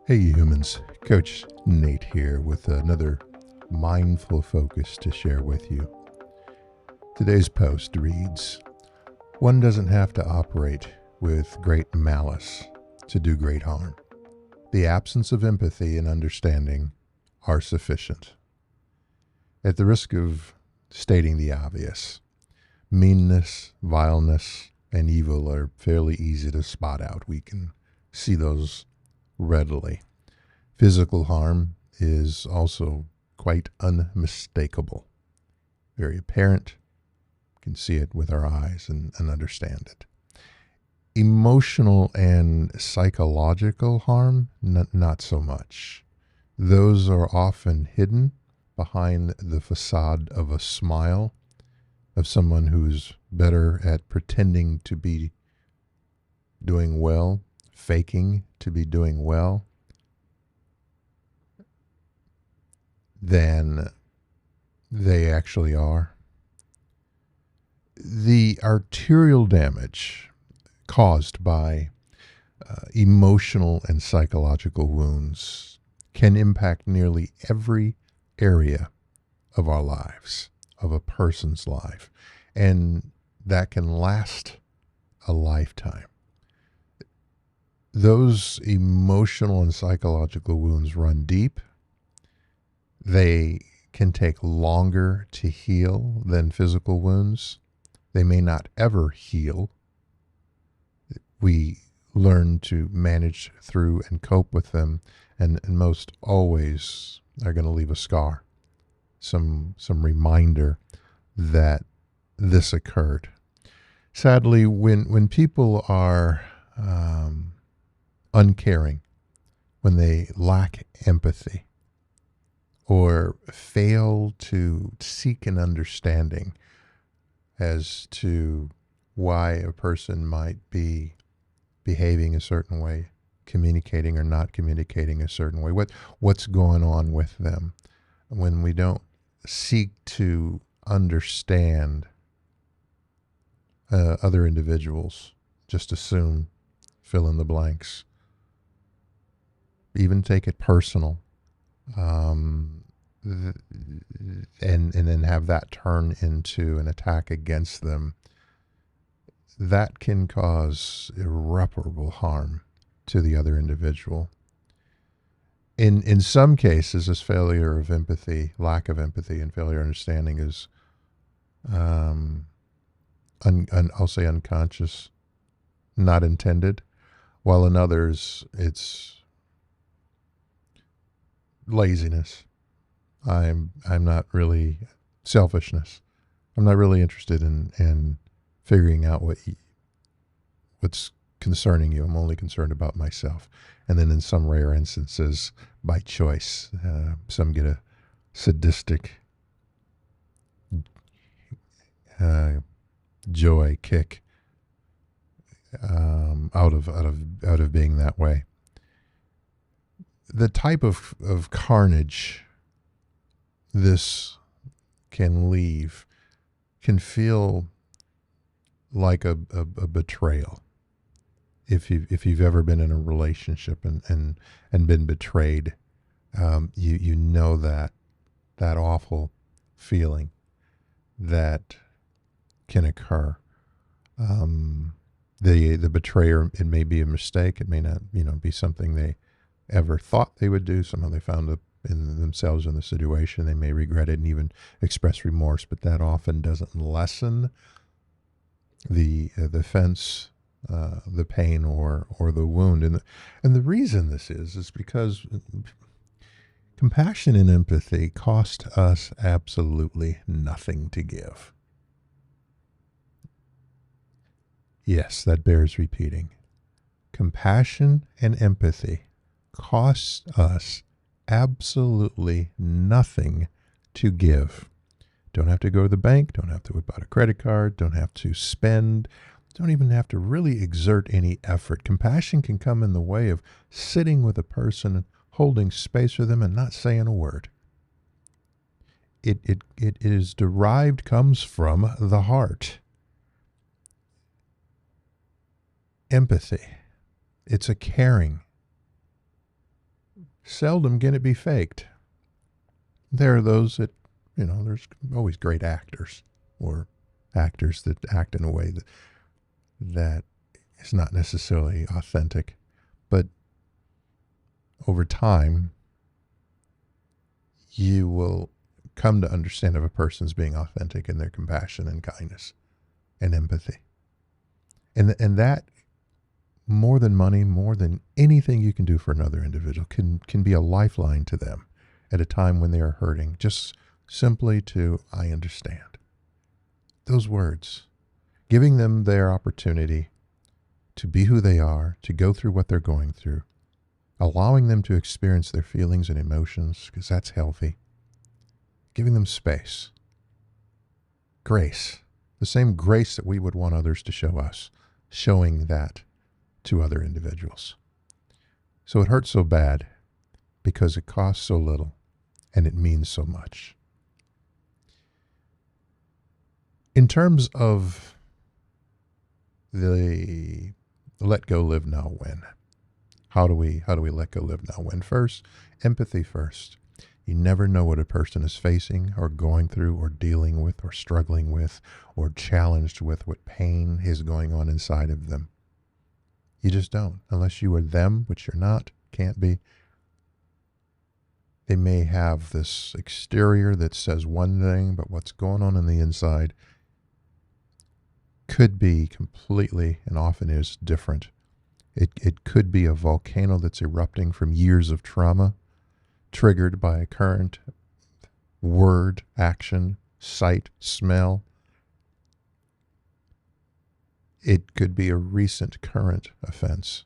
Hey humans, Coach Nate here with another mindful focus to share with you. Today's post reads, "One doesn't have to operate with great malice to do great harm. The absence of empathy and understanding are sufficient." At the risk of stating the obvious, meanness, vileness, and evil are fairly easy to spot out. We can see those readily. Physical harm is also quite unmistakable, very apparent. We can see it with our eyes and understand it. Emotional and psychological harm, not so much. Those are often hidden behind the facade of a smile, of someone who's better at pretending to be doing well, faking to be doing well, than they actually are. The arterial damage caused by emotional and psychological wounds can impact nearly every area of our lives, of a person's life, and that can last a lifetime. Those emotional and psychological wounds run deep. They can take longer to heal than physical wounds. They may not ever heal. We learn to manage through and cope with them, and most always are going to leave a scar, some reminder that this occurred. Sadly, when people are uncaring, when they lack empathy, or fail to seek an understanding as to why a person might be behaving a certain way, communicating or not communicating a certain way, what's going on with them. When we don't seek to understand other individuals, just assume, fill in the blanks, even take it personal, and then have that turn into an attack against them, that can cause irreparable harm to the other individual. In some cases, this failure of empathy, lack of empathy, and failure of understanding is, I'll say, unconscious, not intended, while in others it's laziness. I'm not really selfishness. I'm not really interested in figuring out what's concerning you. I'm only concerned about myself. And then in some rare instances, by choice, some get a sadistic joy kick out of being that way. The type of carnage this can leave can feel like a betrayal. If you've ever been in a relationship and been betrayed, you know that awful feeling that can occur. The betrayer, it may be a mistake. It may not, be something they ever thought they would do. Somehow they found in themselves in the situation. They may regret it and even express remorse, but that often doesn't lessen the offense, the pain, or the wound. And the reason this is because compassion and empathy cost us absolutely nothing to give. Yes, that bears repeating. Compassion and empathy costs us absolutely nothing to give. Don't have to go to the bank, don't have to whip out a credit card, don't have to spend, don't even have to really exert any effort. Compassion can come in the way of sitting with a person and holding space for them and not saying a word. It is derived, comes from the heart. Empathy. It's a caring. seldom can it be faked. There are those that, there's always great actors or actors that act in a way that is not necessarily authentic. But over time, you will come to understand if a person's being authentic in their compassion and kindness and empathy. And that, more than money, more than anything you can do for another individual, can be a lifeline to them at a time when they are hurting. Just simply to, I understand. Those words, giving them their opportunity to be who they are, to go through what they're going through, allowing them to experience their feelings and emotions, because that's healthy. Giving them space. Grace. The same grace that we would want others to show us. Showing that to other individuals. So it hurts so bad because it costs so little and it means so much. In terms of the let go, live now, win. How do we let go, live now, win? First, empathy first. You never know what a person is facing or going through or dealing with or struggling with or challenged with, what pain is going on inside of them. You just don't, unless you are them, which you're not, can't be. They may have this exterior that says one thing, but what's going on the inside could be completely, and often is, different. It could be a volcano that's erupting from years of trauma, triggered by a current word, action, sight, smell. It could be a recent current offense,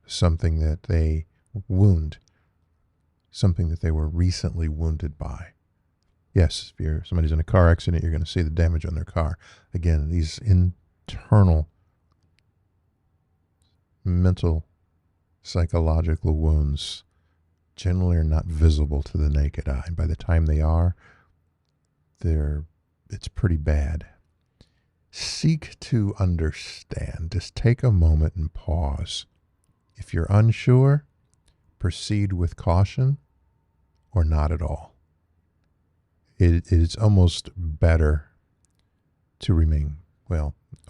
something that they wound, something that they were recently wounded by. Yes, if somebody's in a car accident, you're going to see the damage on their car. Again, these internal mental, psychological wounds generally are not visible to the naked eye. By the time they are, it's pretty bad. Seek to understand. Just take a moment and pause. If you're unsure, proceed with caution or not at all. It is almost better to remain,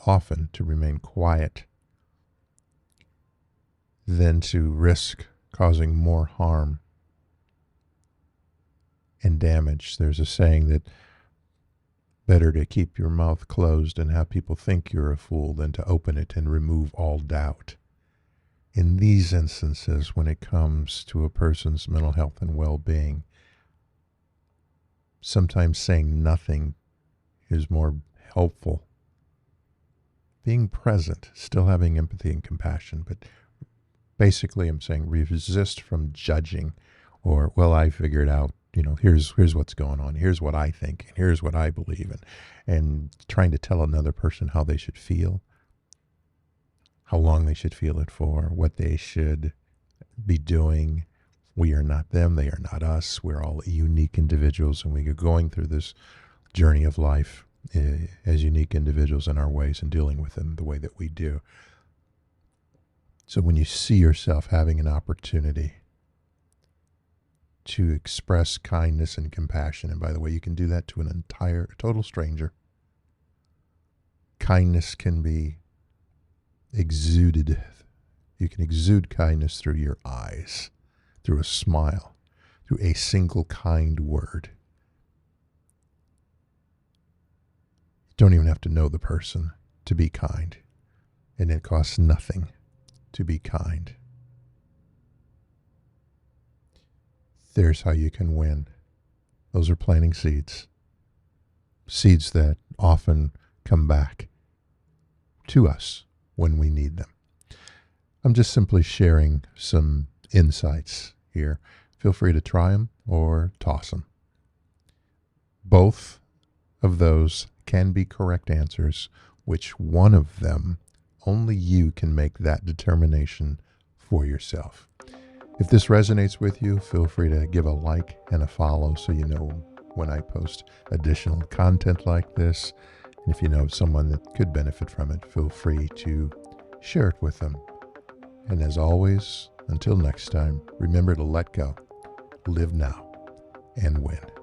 often to remain quiet than to risk causing more harm and damage. There's a saying that better to keep your mouth closed and have people think you're a fool than to open it and remove all doubt. In these instances, when it comes to a person's mental health and well-being, sometimes saying nothing is more helpful. Being present, still having empathy and compassion, but basically I'm saying resist from judging or, I figured out, here's what's going on. Here's what I think. And here's what I believe in. And trying to tell another person how they should feel, how long they should feel it for, what they should be doing. We are not them. They are not us. We're all unique individuals, and we are going through this journey of life as unique individuals in our ways and dealing with them the way that we do. So when you see yourself having an opportunity to express kindness and compassion, and by the way, you can do that to a total stranger. Kindness can be exuded. You can exude kindness through your eyes, through a smile, through a single kind word. You don't even have to know the person to be kind, and it costs nothing to be kind. There's how you can win. Those are planting seeds. Seeds that often come back to us when we need them. I'm just simply sharing some insights here. Feel free to try them or toss them. Both of those can be correct answers. Which one of them, only you can make that determination for yourself. If this resonates with you, feel free to give a like and a follow so you know when I post additional content like this. And if you know someone that could benefit from it, feel free to share it with them. And as always, Until next time, remember to let go, live now, and win.